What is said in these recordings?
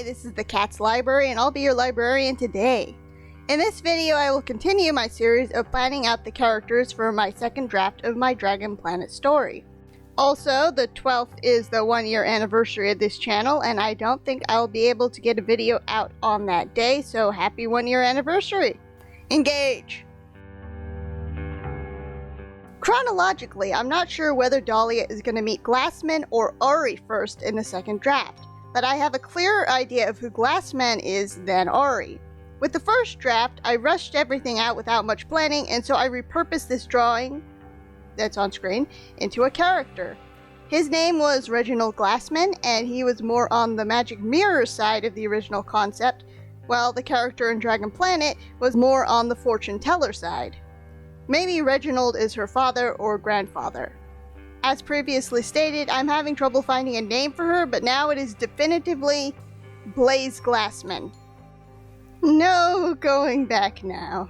this is the Cat's Library and I'll be your librarian today. In this video I will continue my series of planning out the characters for my second draft of my Dragon Planet story. Also, the 12th is the 1-year anniversary of this channel and I don't think I'll be able to get a video out on that day, so happy 1-year anniversary! Engage! Chronologically, I'm not sure whether Dahlia is going to meet Glassman or Ari first in the second draft, but I have a clearer idea of who Glassman is than Ari. With the first draft, I rushed everything out without much planning, and so I repurposed this drawing that's on screen into a character. His name was Reginald Glassman, and he was more on the magic mirror side of the original concept, while the character in Dragon Planet was more on the fortune teller side. Maybe Reginald is her father or grandfather. As previously stated, I'm having trouble finding a name for her, but now it is definitively Blaze Glassman. No going back now.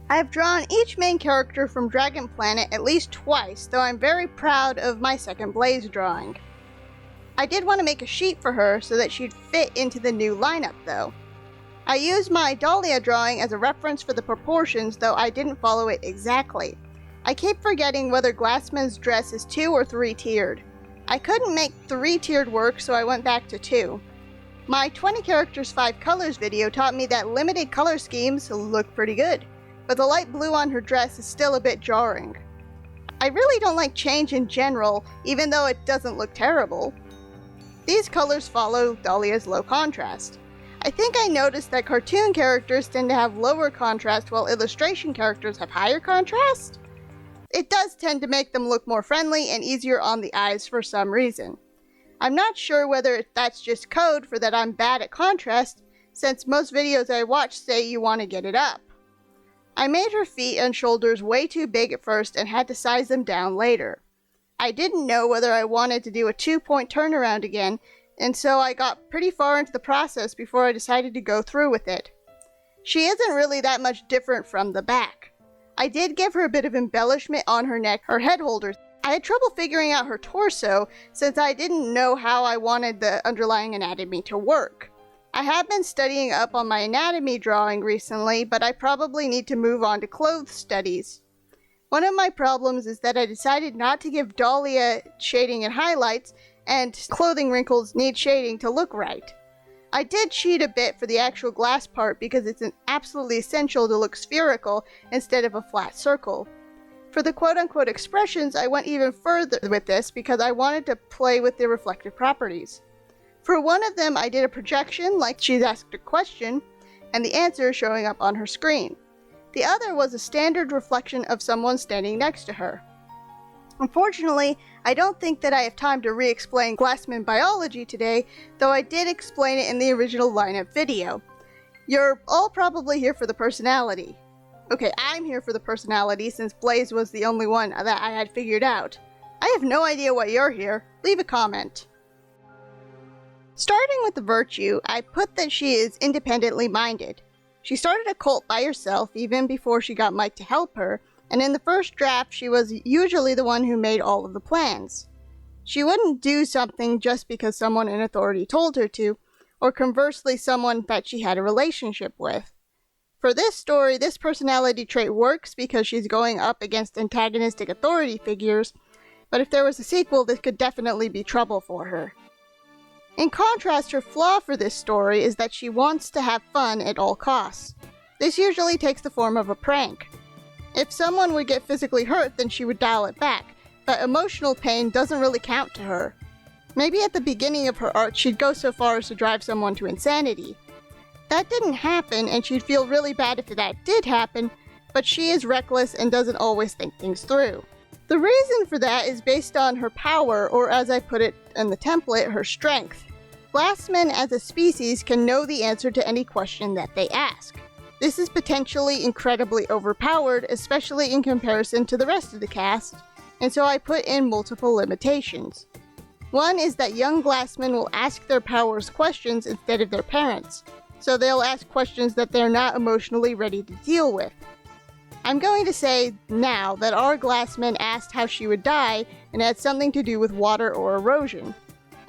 I have drawn each main character from Dragon Planet at least twice, though I'm very proud of my second Blaze drawing. I did want to make a sheet for her so that she'd fit into the new lineup though. I used my Dahlia drawing as a reference for the proportions, though I didn't follow it exactly. I keep forgetting whether Glassman's dress is 2 or 3 tiered. I couldn't make 3 tiered work, so I went back to 2. My 20 characters 5 colors video taught me that limited color schemes look pretty good, but the light blue on her dress is still a bit jarring. I really don't like change in general, even though it doesn't look terrible. These colors follow Dahlia's low contrast. I think I noticed that cartoon characters tend to have lower contrast while illustration characters have higher contrast. It does tend to make them look more friendly and easier on the eyes for some reason. I'm not sure whether that's just code for that I'm bad at contrast, since most videos I watch say you want to get it up. I made her feet and shoulders way too big at first and had to size them down later. I didn't know whether I wanted to do a 2-point turnaround again, and so I got pretty far into the process before I decided to go through with it. She isn't really that much different from the back. I did give her a bit of embellishment on her neck, her head holders. I had trouble figuring out her torso since I didn't know how I wanted the underlying anatomy to work. I have been studying up on my anatomy drawing recently, but I probably need to move on to clothes studies. One of my problems is that I decided not to give Dahlia shading and highlights, and clothing wrinkles need shading to look right. I did cheat a bit for the actual glass part because it's absolutely essential to look spherical instead of a flat circle. For the quote-unquote expressions, I went even further with this because I wanted to play with the reflective properties. For one of them, I did a projection like she's asked a question, and the answer is showing up on her screen. The other was a standard reflection of someone standing next to her. Unfortunately, I don't think that I have time to re-explain Glassman biology today, though I did explain it in the original lineup video. You're all probably here for the personality. Okay, I'm here for the personality since Blaze was the only one that I had figured out. I have no idea why you're here. Leave a comment. Starting with the virtue, I put that she is independently minded. She started a cult by herself even before she got Mike to help her, and in the first draft she was usually the one who made all of the plans. She wouldn't do something just because someone in authority told her to, or conversely someone that she had a relationship with. For this story, this personality trait works because she's going up against antagonistic authority figures, but if there was a sequel, this could definitely be trouble for her. In contrast, her flaw for this story is that she wants to have fun at all costs. This usually takes the form of a prank. If someone would get physically hurt, then she would dial it back, but emotional pain doesn't really count to her. Maybe at the beginning of her art she'd go so far as to drive someone to insanity. That didn't happen, and she'd feel really bad if that did happen, but she is reckless and doesn't always think things through. The reason for that is based on her power, or as I put it in the template, her strength. Glassmen as a species can know the answer to any question that they ask. This is potentially incredibly overpowered, especially in comparison to the rest of the cast, and so I put in multiple limitations. One is that young Glassmen will ask their powers questions instead of their parents, so they'll ask questions that they're not emotionally ready to deal with. I'm going to say now that our Glassman asked how she would die and had something to do with water or erosion.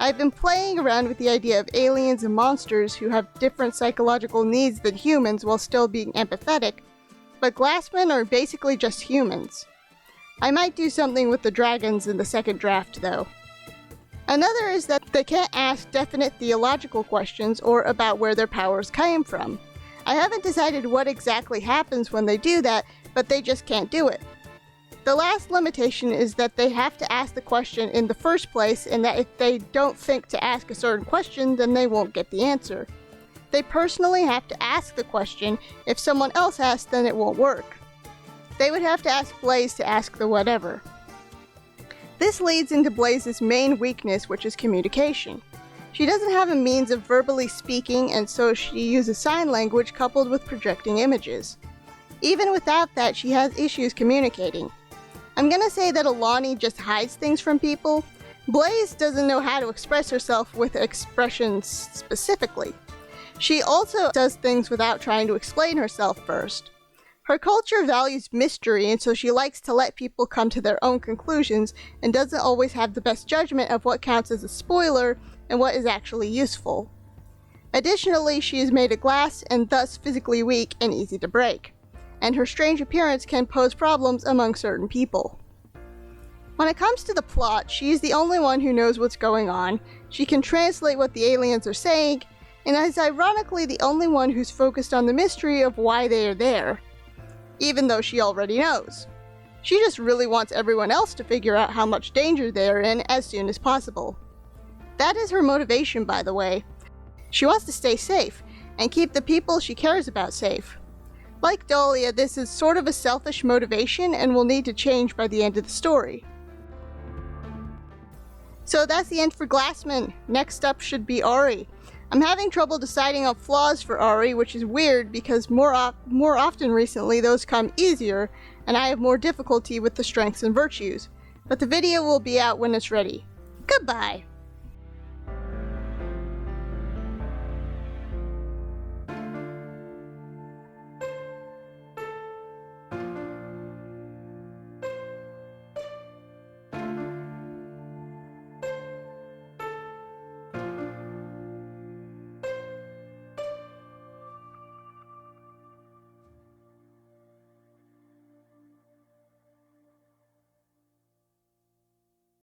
I've been playing around with the idea of aliens and monsters who have different psychological needs than humans while still being empathetic, but glassmen are basically just humans. I might do something with the dragons in the second draft, though. Another is that they can't ask definite theological questions or about where their powers came from. I haven't decided what exactly happens when they do that, but they just can't do it. The last limitation is that they have to ask the question in the first place, and that if they don't think to ask a certain question, then they won't get the answer. They personally have to ask the question. If someone else asks, then it won't work. They would have to ask Blaze to ask the whatever. This leads into Blaze's main weakness, which is communication. She doesn't have a means of verbally speaking, and so she uses sign language coupled with projecting images. Even without that, she has issues communicating. I'm gonna say that Alani just hides things from people. Blaze doesn't know how to express herself with expressions specifically. She also does things without trying to explain herself first. Her culture values mystery, and so she likes to let people come to their own conclusions and doesn't always have the best judgment of what counts as a spoiler and what is actually useful. Additionally, she is made of glass and thus physically weak and easy to break, and her strange appearance can pose problems among certain people. When it comes to the plot, she is the only one who knows what's going on, she can translate what the aliens are saying, and is ironically the only one who's focused on the mystery of why they are there, even though she already knows. She just really wants everyone else to figure out how much danger they are in as soon as possible. That is her motivation, by the way. She wants to stay safe, and keep the people she cares about safe. Like Dahlia, this is sort of a selfish motivation and will need to change by the end of the story. So that's the end for Glassman. Next up should be Ari. I'm having trouble deciding on flaws for Ari, which is weird because more often recently those come easier, and I have more difficulty with the strengths and virtues. But the video will be out when it's ready. Goodbye!